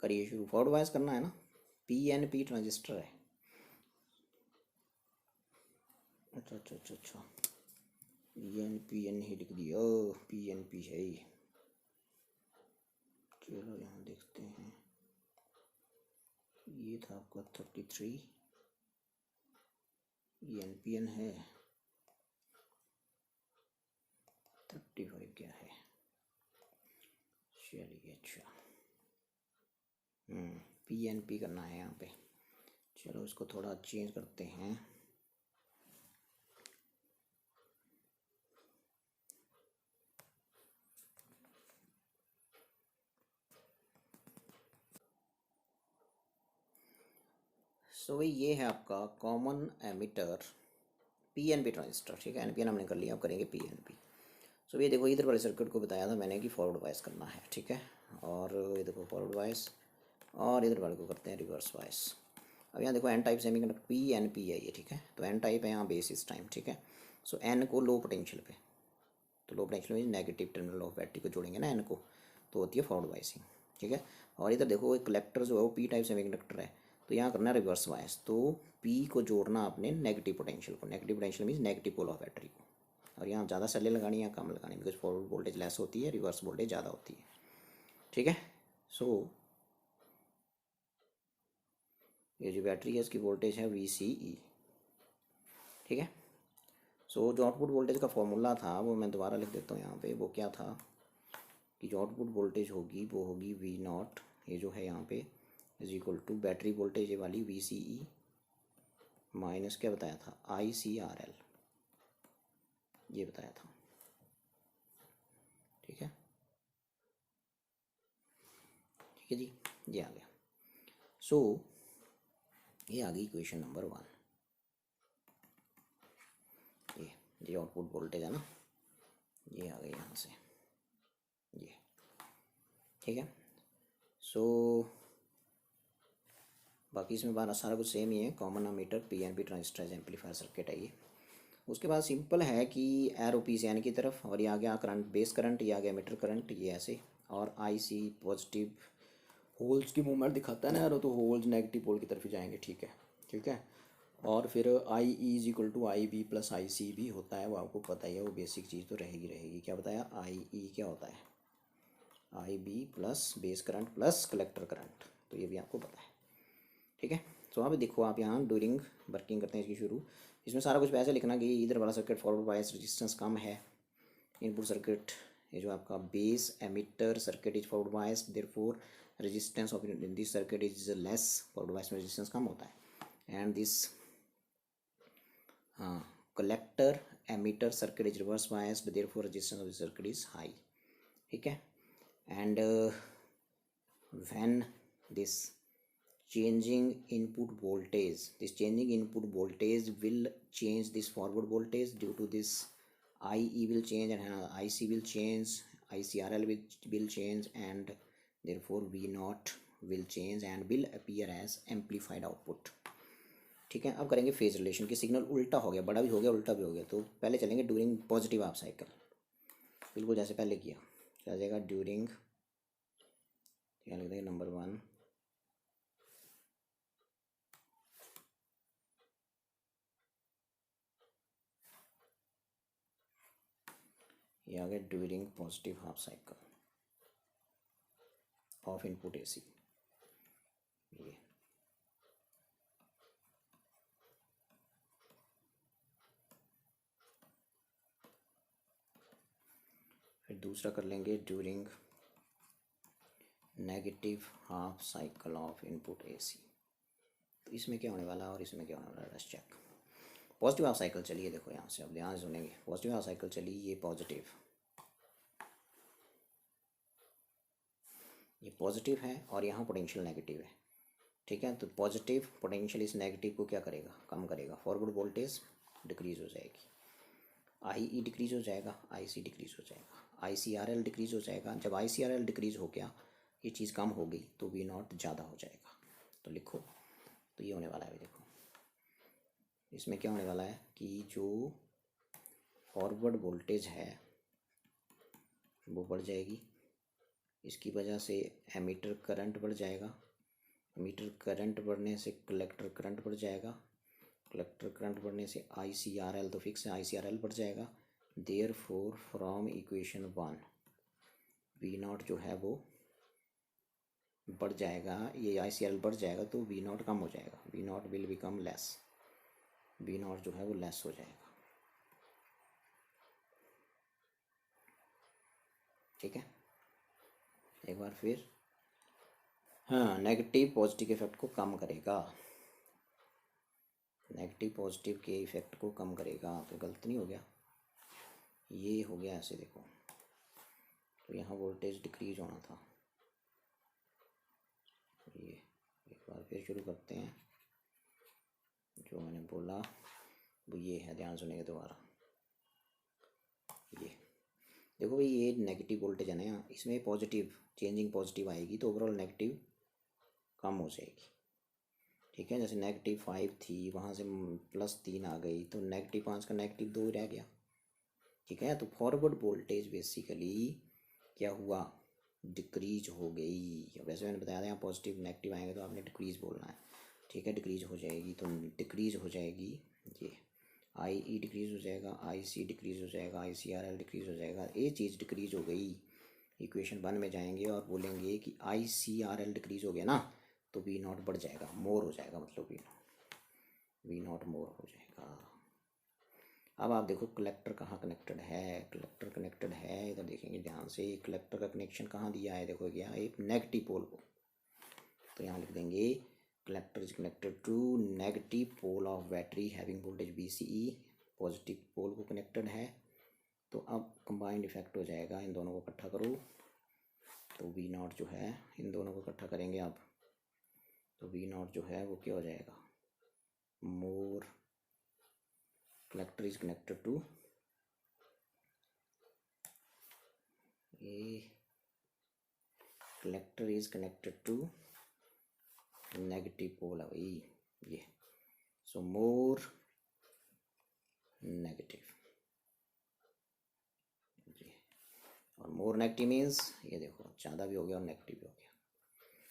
करिए शुरू। फॉरवर्ड बायस करना है ना, PNP ट्रांजिस्टर है। अच्छा PN ही लिख दिया, PNP है ये। चलो यहाँ देखते हैं, ये था आपका 33, ये NPN है, 35 क्या है, चलिए अच्छा PNP करना है यहाँ पे। चलो इसको थोड़ा चेंज करते हैं। सो भाई ये है आपका कॉमन एमिटर PNP ट्रांजिस्टर, ठीक है। NPN हमने कर लिया, अब करेंगे PNP। सो ये देखो, इधर वाले सर्किट को बताया था मैंने कि फॉरवर्ड बायस करना है, ठीक है। और ये देखो फॉरवर्ड बायस, और इधर वाले को करते हैं रिवर्स बायस। अब यहाँ देखो N टाइप सेमीकंडक्टर PNP है ये, ठीक है। तो N टाइप है यहाँ बेस इस टाइम, ठीक है। सो N को लो पोटेंशियल पे, तो लो पोटेंशियल में नेगेटिव टर्मिनल ऑफ बैटरी को जोड़ेंगे ना N को, तो होती है फॉरवर्ड बायसिंग, ठीक है। और इधर देखो एक कलेक्टर जो है वो P टाइप सेमीकंडक्टर है, तो यहाँ करना है रिवर्स बायस। तो P को जोड़ना आपने नेगेटिव पोटेंशियल को, negative potential means negative pole of battery को। और यहाँ ज़्यादा सेलें लगानी या कम लगानी, बिकॉज फॉरवर्ड वोल्टेज लेस होती है, रिवर्स वोल्टेज ज़्यादा होती है, ठीक है। सो ये जो बैटरी है इसकी वोल्टेज है VCE, ठीक है। सो जो आउटपुट वोल्टेज का फॉर्मूला था वो मैं दोबारा लिख देता हूँ यहाँ पे। वो क्या था कि जो आउटपुट वोल्टेज होगी वो होगी V0, ये जो है यहाँ पे, is equal to battery voltage ये वाली VCE माइनस क्या बताया था ICRL, ये बताया था, ठीक है। ठीक है जी, ये आ गया। सो ये आ गई इक्वेशन नंबर 1। ये आउटपुट वोल्टेज है ना, ये आ गई यहाँ से, ये, ठीक है। सो बाकी इसमें बार सारा कुछ सेम ही है, common ammeter PNP transistor amplifier circuit है ये। उसके बाद सिंपल है कि एरो P से N की तरफ, और ये आ गया करंट, बेस करंट, ये आ गया मीटर करंट, ये ऐसे और आई सी पॉजिटिव होल्स की मूवमेंट दिखाता है ना यार, तो होल्स नेगेटिव पोल की तरफ ही जाएंगे, ठीक है, ठीक है। और फिर I E is equal to I B plus I C भी होता है, वो आपको पता ही है, वो बेसिक चीज़ तो रहेगी रहेगी। क्या बताया, आई ई क्या होता है, I B plus base current plus collector current, तो ये भी आपको पता है, ठीक है। तो आप देखो, आप यहाँ ड्यूरिंग वर्किंग करते हैं इसकी शुरू, इसमें सारा कुछ ऐसे लिखना कि इधर वाला सर्किट फॉरवर्ड बायस रेजिस्टेंस कम है, इनपुट सर्किट ये जो आपका base emitter circuit is forward bias, therefore resistance of this circuit is less, forward bias में रेजिस्टेंस कम होता है। And this collector emitter circuit is reverse biased, therefore resistance of this circuit is high, ठीक है। And when this changing input voltage, this changing input voltage will change this forward voltage, due to this IE will change and IC will change, ICRL will change, and therefore V naught will change and will appear as amplified output, ठीक है। अब करेंगे फेज रिलेशन की, सिग्नल उल्टा हो गया, बड़ा भी हो गया उल्टा भी हो गया, तो पहले चलेंगे ड्यूरिंग पॉजिटिव हाफ साइकिल, बिल्कुल जैसे पहले किया, क्या आ जाएगा ड्यूरिंग, क्या लिख देंगे नंबर 1, ये आ गया during positive half cycle of input AC, ये फिर दूसरा कर लेंगे during negative half cycle of input AC, तो इसमें क्या होने वाला है और इसमें क्या होने वाला है, let's check. Positive half cycle चलिए, देखो यहाँ से अब ध्यान से सुनेंगे, पॉजिटिव हाफ साइकिल चली, ये पॉजिटिव है और यहाँ पोटेंशियल नेगेटिव है, ठीक है। तो पॉजिटिव पोटेंशियल इस नेगेटिव को क्या करेगा, कम करेगा, फॉरवर्ड वोल्टेज डिक्रीज हो जाएगी, आई ई डिक्रीज हो जाएगा, आई सी डिक्रीज हो जाएगा, I C R L decrease हो जाएगा। जब आई सी आर एल डिक्रीज हो गया, ये चीज़ कम हो गई, तो वी नॉट ज़्यादा हो जाएगा, तो लिखो, तो ये होने वाला है, देखो इसमें क्या होने वाला है कि जो फॉरवर्ड वोल्टेज है वो बढ़ जाएगी, इसकी वजह से एमीटर करंट बढ़ जाएगा, एमीटर करंट बढ़ने से कलेक्टर करंट बढ़ जाएगा, कलेक्टर करंट बढ़ने से आई सी आर एल, तो फिक्स है आई सी आर एल बढ़ जाएगा, therefore from equation 1 V naught जो है वो बढ़ जाएगा, ये आई सी आर एल बढ़ जाएगा तो वी नॉट कम हो जाएगा, V naught will become less, V naught जो है वो लेस हो जाएगा, ठीक है। एक बार फिर, हाँ, नेगेटिव पॉजिटिव इफेक्ट को कम करेगा, नेगेटिव पॉजिटिव के इफेक्ट को कम करेगा, तो गलत नहीं हो गया, ये हो गया ऐसे, देखो तो यहाँ वोल्टेज डिक्रीज होना था, ये एक बार फिर शुरू करते हैं, जो मैंने बोला वो ये है, ध्यान सुनेंगे दोबारा, ये देखो भाई, ये नेगेटिव वोल्टेज है ना यहाँ, इसमें पॉजिटिव चेंजिंग पॉजिटिव आएगी तो ओवरऑल नेगेटिव कम हो जाएगी, ठीक है। जैसे -5 थी, वहाँ से +3 आ गई, तो -5 का -2 रह गया, ठीक है। तो फॉरवर्ड वोल्टेज बेसिकली क्या हुआ, डिक्रीज हो गई। वैसे मैंने बताया था यहाँ पॉजिटिव नेगेटिव आएंगे तो आपने डिक्रीज बोलना है, ठीक है, डिक्रीज हो जाएगी, तो डिक्रीज हो जाएगी, ये आई ई डिक्रीज हो जाएगा, आई सी डिक्रीज हो जाएगा, I C R L decrease हो जाएगा, ये चीज़ डिक्रीज हो गई। इक्वेशन 1 में जाएंगे और बोलेंगे कि आई सी आर एल डिक्रीज हो गया ना, तो वी नॉट बढ़ जाएगा, मोर हो जाएगा, मतलब वी नॉट मोर हो जाएगा। अब आप देखो कलेक्टर कहाँ कनेक्टेड है, कलेक्टर कनेक्टेड है, इधर देखेंगे ध्यान से, कलेक्टर का कनेक्शन कहाँ दिया है, देखो क्या, एक नेगेटिव पोल को, तो यहाँ लिख देंगे collector is connected to negative pole of battery having voltage VCE, positive pole को कनेक्टेड है, तो अब कंबाइंड इफेक्ट हो जाएगा, इन दोनों को इकट्ठा करो, तो वी नॉट जो है, इन दोनों को इकट्ठा करेंगे आप, तो वी नॉट जो है वो क्या हो जाएगा, more, collector is connected to, ये collector is connected to negative pole है भाई, ये, सो मोर नेगेटिव, जी, और और मोर नेगेटिव मीन्स ये देखो ज़्यादा भी हो गया और नेगेटिव भी हो गया,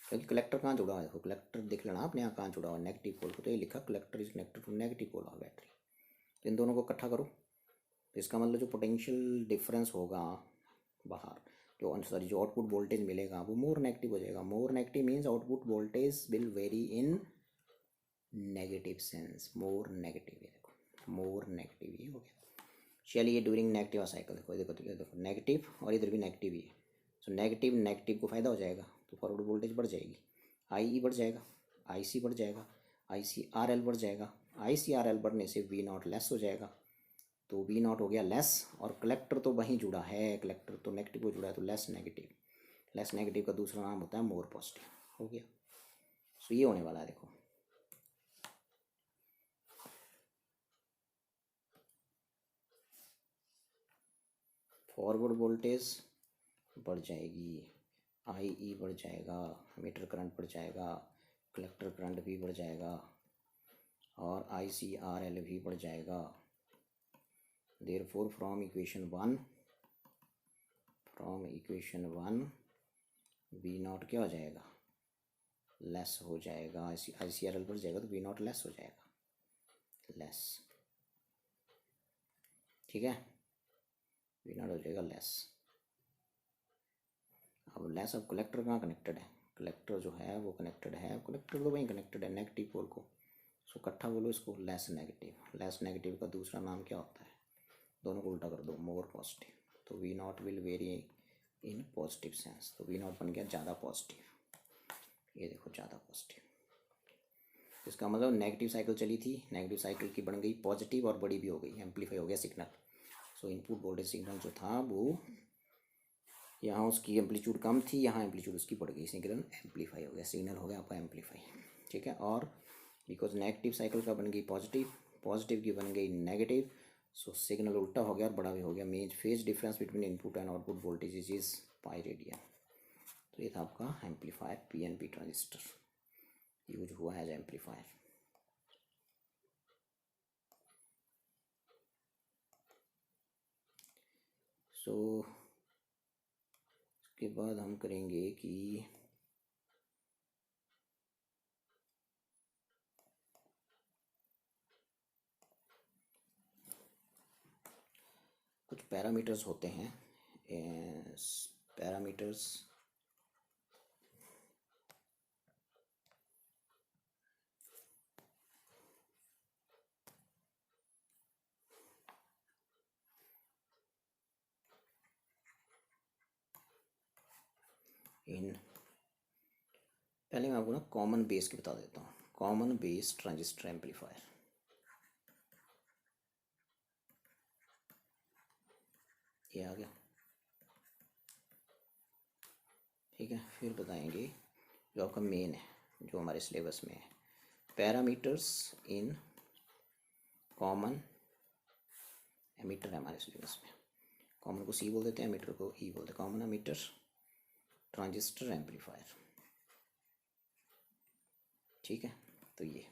क्योंकि कलेक्टर कहाँ जुड़ा हुआ है, देखो कलेक्टर देख लेना आपने यहाँ कहाँ जुड़ा हुआ है, नेगेटिव पोल को, तो ये लिखा collector is connected to negative pole of battery. तो इन दोनों को इकट्ठा करो, तो इसका मतलब जो पोटेंशियल डिफरेंस होगा बाहर, जो सॉरी जो आउटपुट वोल्टेज मिलेगा वो मोर नेगेटिव हो जाएगा। More negative means output voltage will vary in negative sense, more negative, ये देखो मोर नेगेटिव ही हो गया। चलिए ड्यूरिंग नेगेटिव साइकिल देखो, देखो नेगेटिव और इधर भी नेगेटिव ही है, सो नेगेटिव नेगेटिव को फ़ायदा हो जाएगा, तो फॉरवर्ड वोल्टेज बढ़ जाएगी, आई ई बढ़ जाएगा, आई सी बढ़ जाएगा, आई सी आर एल बढ़ जाएगा, आई सी आर एल बढ़ने से वी नॉट लेस हो जाएगा, तो वी नॉट हो गया लेस, और कलेक्टर तो वहीं जुड़ा है, कलेक्टर तो नेगेटिव को जुड़ा है, तो लेस नेगेटिव, लेस नेगेटिव का दूसरा नाम होता है मोर पॉजिटिव, हो गया। सो ये होने वाला है, देखो फॉरवर्ड वोल्टेज बढ़ जाएगी, आई ई बढ़ जाएगा, मीटर करंट बढ़ जाएगा, कलेक्टर करंट भी बढ़ जाएगा, और आई सी आर एल भी बढ़ जाएगा। Therefore from equation one V naught क्या हो जाएगा, लेस हो जाएगा, आई सी आर एल बढ़ जाएगा तो वी नॉट लेस हो जाएगा, लेस, ठीक है, वी नॉट हो जाएगा लेस। अब लेस, अब कलेक्टर कहाँ कनेक्टेड है, कलेक्टर जो है वो कनेक्टेड है, कलेक्टर तो वहीं कनेक्टेड है नेगेटिव पोल को, सो इकट्ठा बोलो इसको लेस नेगेटिव। लेस नेगेटिव का दूसरा नाम क्या होता है, दोनों को उल्टा कर दो, मोर पॉजिटिव, तो V naught will vary in positive sense, तो वी नॉट बन गया ज़्यादा पॉजिटिव, ये देखो ज़्यादा पॉजिटिव। इसका मतलब नेगेटिव साइकिल चली थी, नेगेटिव साइकिल की बन गई पॉजिटिव और बड़ी भी हो गई, एम्पलीफाई हो गया सिग्नल। सो इनपुट वोल्टेज सिग्नल जो था वो यहाँ उसकी एम्पलीट्यूड कम थी, यहाँ एम्पलीट्यूड उसकी बढ़ गई, सिग्नल एम्पलीफाई हो गया, सिग्नल हो गया आपका एम्पलीफाई, ठीक है। और बिकॉज नेगेटिव साइकिल का बन गई पॉजिटिव, पॉजिटिव की बन गई नेगेटिव, सो सिग्नल उल्टा हो गया और बड़ा भी हो गया, means phase difference between input and output voltage is pi radian. तो ये था आपका एम्पलीफायर, पीएनपी ट्रांजिस्टर यूज हुआ एज एम्पलीफायर। सो उसके बाद हम करेंगे कि कुछ पैरामीटर्स होते हैं, पैरामीटर्स इन, पहले मैं आपको ना कॉमन बेस की बता देता हूँ, कॉमन बेस ट्रांजिस्टर एम्पलीफायर, ये आ गया, ठीक है। फिर बताएंगे जो आपका मेन है, जो हमारे सिलेबस में है, पैरामीटर्स इन कॉमन एमीटर है हमारे सिलेबस में, कॉमन को सी बोल देते हैं, एमीटर को ई बोलते हैं, कॉमन एमीटर ट्रांजिस्टर एम्पलीफायर, ठीक है। तो ये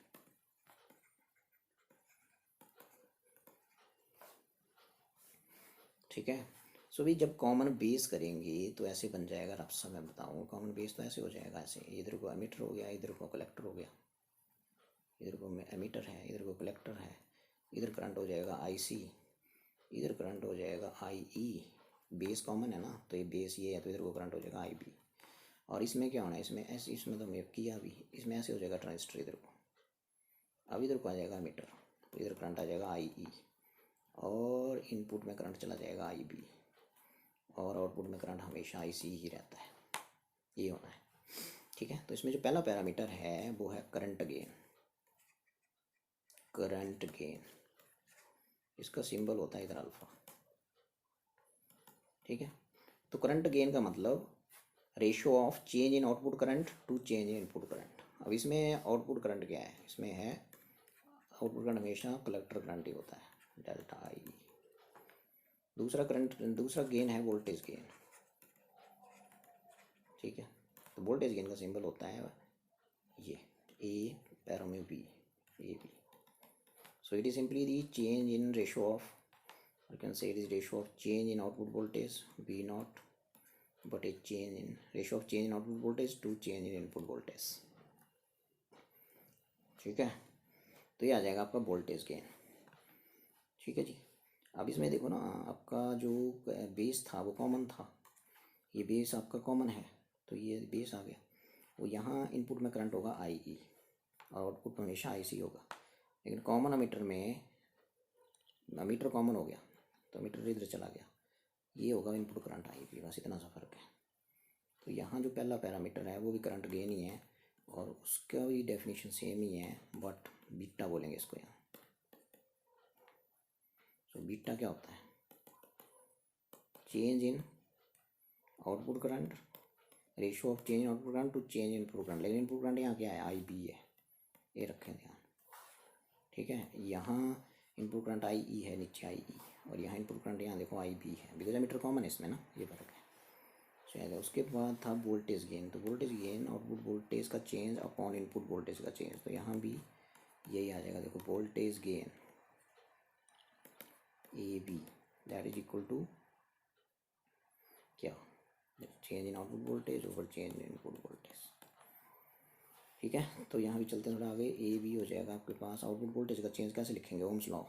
ठीक है। सो भी जब कॉमन बेस करेंगे तो ऐसे बन जाएगा, आप सब मैं बताऊँ, कॉमन बेस तो ऐसे हो जाएगा, ऐसे इधर को एमीटर हो गया, इधर को कलेक्टर हो गया, इधर को एमीटर है, इधर को कलेक्टर है, इधर करंट हो जाएगा आई सी, इधर करंट हो जाएगा आई ई, बेस कॉमन है ना, तो ये बेस ये है, तो इधर को करंट हो जाएगा आई बी। और इसमें क्या होना है, इसमें ऐसे, इसमें तो मैं किया अभी, इसमें ऐसे हो जाएगा ट्रांजिस्टर इधर को, अब इधर को आ जाएगा मीटर, तो इधर करंट आ जाएगा आई ई, और इनपुट में करंट चला जाएगा आई बी, और आउटपुट में करंट हमेशा आई सी ही रहता है, ये होना है, ठीक है। तो इसमें जो पहला पैरामीटर है वो है करंट गेन, करंट गेन, इसका सिंबल होता है इधर अल्फा, ठीक है। तो करंट गेन का मतलब ratio of change in output current to change in input current. अब इसमें आउटपुट करंट क्या है, इसमें है आउटपुट करंट हमेशा कलेक्टर करंट ही होता है, डेल्टा आई। दूसरा करंट, दूसरा गेन है वोल्टेज गेन, ठीक है। तो वोल्टेज गेन का सिंबल होता है ये ए पैरों में B, A B. So it is simply the change in ratio of, you can say it is ratio of change in output voltage V naught but a change in ratio of change in output voltage to change in input voltage. ठीक है, तो ये आ जाएगा आपका वोल्टेज गेन। ठीक है जी। अब इसमें देखो ना, आपका जो बेस था वो कॉमन था, ये बेस आपका कॉमन है, तो ये बेस आ गया। वो यहाँ इनपुट में करंट होगा आई ई और आउटपुट में हमेशा आई सी होगा। लेकिन कॉमन अमीटर में, अमीटर कॉमन हो गया तो अमीटर इधर चला गया, ये होगा इनपुट करंट आई पी, बस इतना सा फर्क है। तो यहाँ जो पहला पैरामीटर है वो भी करंट गेन ही है और उसका भी डेफिनेशन सेम ही है, बट बीटा बोलेंगे इसको यहाँ। तो बीटा क्या होता है? Change in output current, ratio of change in output current to change in input current. लेकिन इनपुट करंट यहाँ क्या है? आई बी है, ये रखें ध्यान। ठीक है, यहाँ इनपुट करंट आई ई है, नीचे आई ई, और यहाँ इनपुट करंट यहाँ देखो आई बी है, बिकॉज मीटर कॉमन है इसमें ना, ये फर्क है शायद। उसके बाद था वोल्टेज गेन। तो वोल्टेज गेन आउटपुट वोल्टेज का चेंज अपॉन इनपुट वोल्टेज का चेंज, तो यहाँ भी यही आ जाएगा। देखो voltage gain A B that is equal to क्या? Change in output voltage over change in input voltage. ठीक है, तो यहाँ भी चलते हैं थोड़ा आगे। ए बी हो जाएगा आपके पास आउटपुट वोल्टेज का चेंज कैसे लिखेंगे? ओम्स लॉ,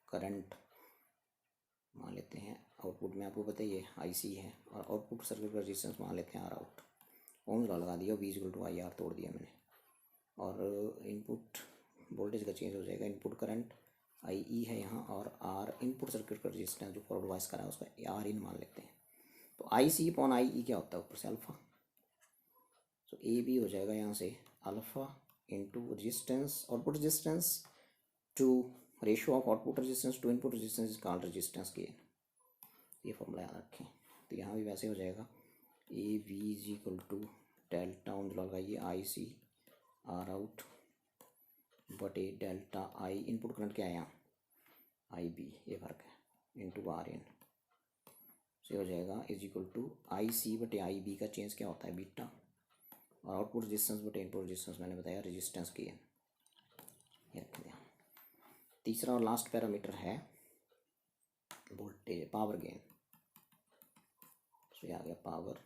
करंट मान लेते हैं आउटपुट में, आपको पता ही है आई सी है, और आउटपुट सर्किट का रेजिस्टेंस मान लेते हैं आर आउट। ओम्स लॉ लगा दिया, V equal to I R तोड़ दिया मैंने। और इनपुट वोल्टेज का चेंज हो जाएगा, इनपुट करंट आई ई है यहाँ, और आर इनपुट सर्किट का रेजिस्टेंस जो फॉरवर्ड वाइस करा है उसका आर इन मान लेते हैं। तो आई सी अपॉन आई ई क्या होता है? ऊपर से अल्फ़ा। तो ए बी हो जाएगा यहाँ से alpha into resistance, output resistance to ratio of output resistance to input resistance is called resistance gain. ये फॉर्मूला याद रखें। तो यहाँ भी वैसे हो जाएगा, A B is equal to delta ohm लगाइए आई सी आर आउट बटे डेल्टा आई, इनपुट करंट क्या है यहाँ? आई बी, ये फर्क है, इंटू आर इन से हो जाएगा is equal to I C बटे आई बी का चेंज क्या होता है? बीटा, और आउटपुट रेजिस्टेंस बटे इनपुट रेजिस्टेंस मैंने बताया रेजिस्टेंस गेन। ये रख दिया। तीसरा और लास्ट पैरामीटर है वोल्टेज पावर गेन। तो ये आ गया power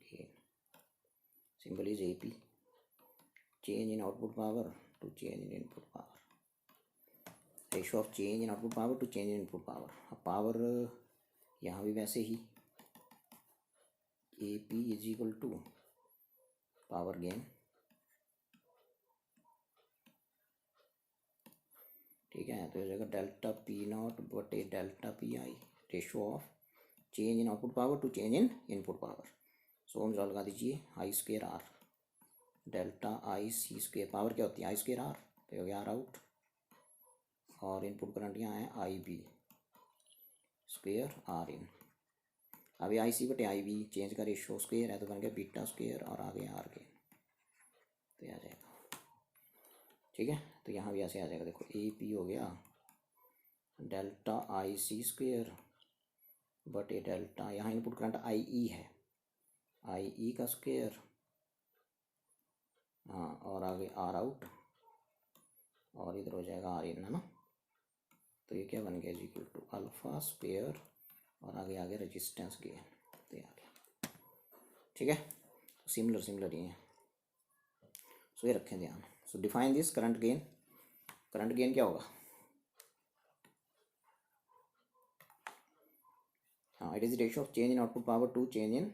gain, symbol is A P, change in output power to change in input power, ratio of change in output power to change in input power. अब पावर यहाँ भी वैसे ही A P is equal to power gain. ठीक है, तो हो जाएगा डेल्टा पी नॉट बटे delta P I, ratio of change in output power to change in input power. So हम लगा दीजिए I square R delta I C square, power क्या होती है? आई स्क्वेयर आर, तो हो गया आर आउट, और इनपुट करंट यहाँ है I B square R in. अभी आई सी बटे आई बी चेंज का रेशियो स्क्वेयर है, तो बन गया बीटा स्क्वेयर और आगे आर गेन, तो आ जाएगा। ठीक है, तो यहाँ भी ऐसे आ जाएगा। देखो ए पी हो गया डेल्टा आई सी स्क्वेयर बटे डेल्टा, यहाँ इनपुट करंट आई ई है, आई ई का स्क्वेयर, हाँ, और आगे आर आउट, और इधर हो जाएगा आर इन, है ना। तो ये क्या बन गया? Is equal to alpha square और आगे रेजिस्टेंस गेन, तो ये आ गया। ठीक है, तो सिमिलर ही है, सो ये रखें ध्यान। So define this current gain. Current gain क्या होगा? हाँ, it is ratio of change in output power to change in,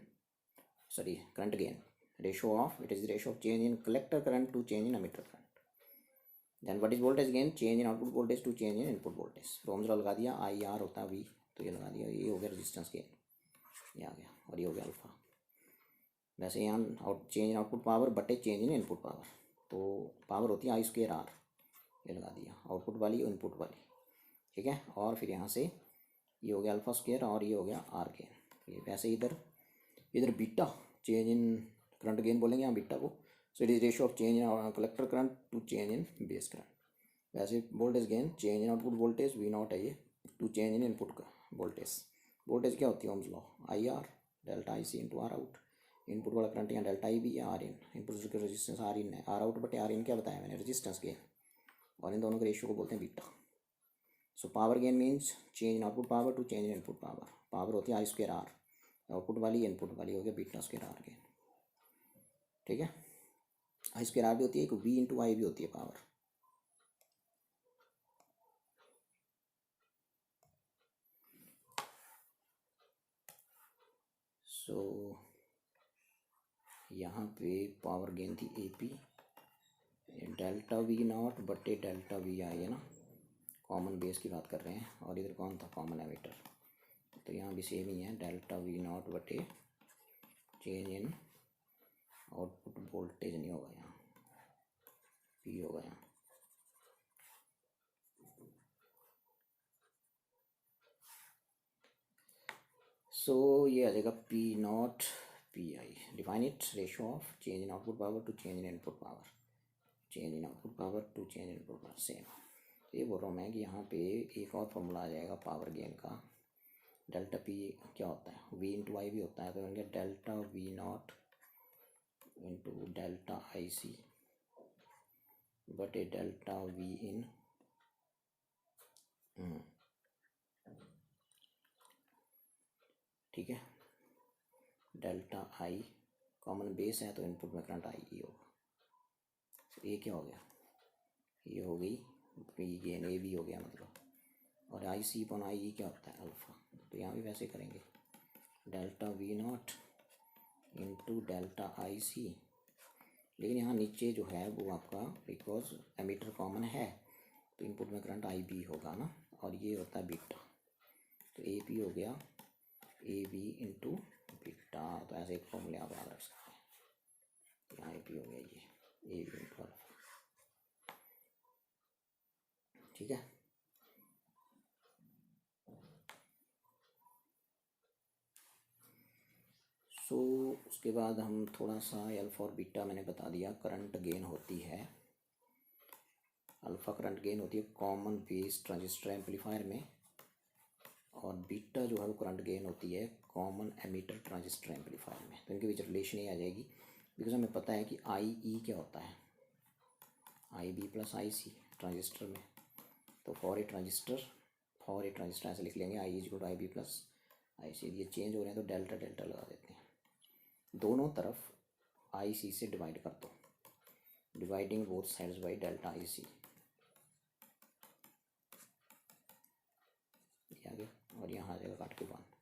sorry, current gain ratio of, it is ratio of change in collector current to change in emitter current. Then what is voltage gain? Change in output voltage to change in input voltage. तो ओम्स लॉ लगा दिया, आई आर होता है वी, तो ये लगा दिया, ये हो गया रेजिस्टेंस गेन, ये आ गया, और ये हो गया अल्फा। वैसे यहाँ out change in output power बटे चेंज इन इनपुट पावर, तो पावर होती है आई स्क्वेयर आर, ये लगा दिया, आउटपुट वाली और इनपुट वाली। ठीक है, और फिर यहाँ से ये हो गया अल्फा स्क्वेयर और ये हो गया आर गेन। ये वैसे इधर beta change in current gain बोलेंगे यहाँ बीटा को। So it is ratio of change in collector current to change in base current. वैसे voltage gain change in output voltage V naught है ये, टू चेंज इन इनपुट का वोल्टेज। वोल्टेज क्या होती है? Ohm's law, I R delta I C into R out. Input वाला करंट यहाँ डेल्टा आई भी है, आर इन, इनपुट का रेजिस्टेंस आर इन है, आर आउट बटे आर इन क्या बताया मैंने? रेजिस्टेंस गेन, और इन दोनों के रेशियो को बोलते हैं beta. So power gain means change in output power to change in input power. Power होती है आई स्क्वेयर आर, आउटपुट वाली इनपुट वाली हो गया बीटा स्क्वायर गेन, ठीक है। आई स्क्वायर भी होती है, एक वी इंटू आई भी होती है पावर। सो यहाँ पे पावर गेन थी A P delta V not बटे डेल्टा वी आई, है ना, कॉमन बेस की बात कर रहे हैं, और इधर कौन था, कॉमन एमिटर, तो यहाँ भी सेम ही है, डेल्टा वी नॉट बटे चेंज इन आउटपुट वोल्टेज नहीं होगा यहाँ, पी होगा यहाँ। सो ये आ जाएगा P naught P I, define it, ratio of change in output power to change in input power, change in output power to change in input power, same. तो ये बोल रहा हूँ मैं कि यहाँ पे एक और फॉर्मूला आ जाएगा पावर गेन का, डेल्टा पी क्या होता है, वी इंटू आई भी होता है, तो बन गया delta V naught into delta I C बटे डेल्टा वी इन, ठीक है, डेल्टा आई कॉमन बेस है तो इनपुट में करंट आई ही होगा। तो ये क्या हो गया, ये हो गई पी गेन, ए भी हो गया मतलब, और आई सी पॉन आई ई क्या होता है, अल्फ़ा, तो यहाँ भी वैसे करेंगे, delta V naught into delta I C, लेकिन यहाँ नीचे जो है वो आपका बिकॉज एमीटर कॉमन है तो इनपुट में करंट आई बी होगा ना, और ये होता है बीटा, तो ए पी हो गया ए बी इंटू बीटा, तो ऐसे एक फॉर्मूले आप याद रख सकते हैं, यहाँ ए पी हो गया ये ए बी इंटू अल्फा, ठीक है। सो उसके बाद हम थोड़ा सा अल्फा और बीटा मैंने बता दिया, करंट गेन होती है, अल्फा करंट गेन होती है कॉमन बेस ट्रांजिस्टर एम्पलीफायर में, और बीटा जो है वो करंट गेन होती है कॉमन एमीटर ट्रांजिस्टर एम्पलीफायर में। तो इनके बीच रिलेशन ही आ जाएगी, बिकॉज हमें पता है कि आई ई क्या होता है, I B plus I C transistor में, तो फॉर ए ट्रांजिस्टर ऐसे लिख लेंगे, I is equal to I B plus I C, ये चेंज हो रहे हैं तो डेल्टा डेल्टा लगा देते हैं, दोनों तरफ आई सी से डिवाइड कर दो, dividing both sides by delta I C, आगे, और यहाँ आ जाएगा काट के 1,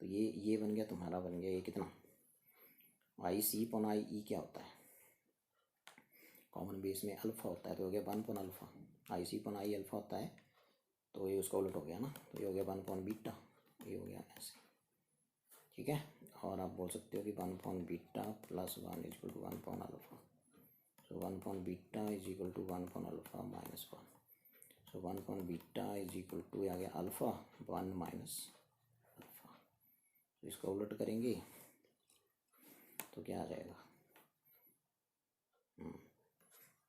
तो ये बन गया तुम्हारा, बन गया ये कितना, आई सी पॉन आई ई क्या होता है, कॉमन बेस में अल्फ़ा होता है, तो हो गया 1 upon alpha, I C upon I alpha होता है, तो ये उसका उलट हो गया ना, तो ये हो गया 1 पॉन बीटा, ये हो गया ऐसे, ठीक है। और आप बोल सकते हो कि 1 upon beta plus 1 is equal to 1 upon alpha, so 1 upon beta is equal to 1 upon alpha minus 1, so 1 upon beta is equal to आ गया अल्फ़ा 1 माइनस अल्फ़ा, तो इसका उलट करेंगे तो क्या आ जाएगा,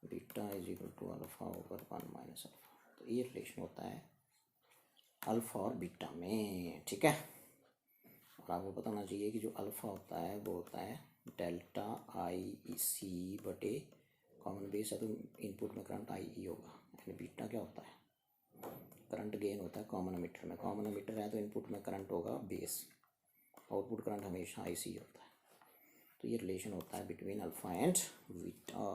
beta is equal to alpha over 1 minus alpha, तो ये रिलेशन होता है अल्फ़ा और बीटा में, ठीक है। और आपको पता होना चाहिए कि जो अल्फ़ा होता है वो होता है डेल्टा आई सी बटे कॉमन बेस है तो इनपुट में करंट आई ई होगा, यानी बीटा क्या होता है, करंट गेन होता है कॉमन एमिटर में, कॉमन एमिटर है तो इनपुट में करंट होगा बेस, आउटपुट करंट हमेशा आई सी होता है, तो ये रिलेशन होता है बिटवीन अल्फ़ा एंड बीटा।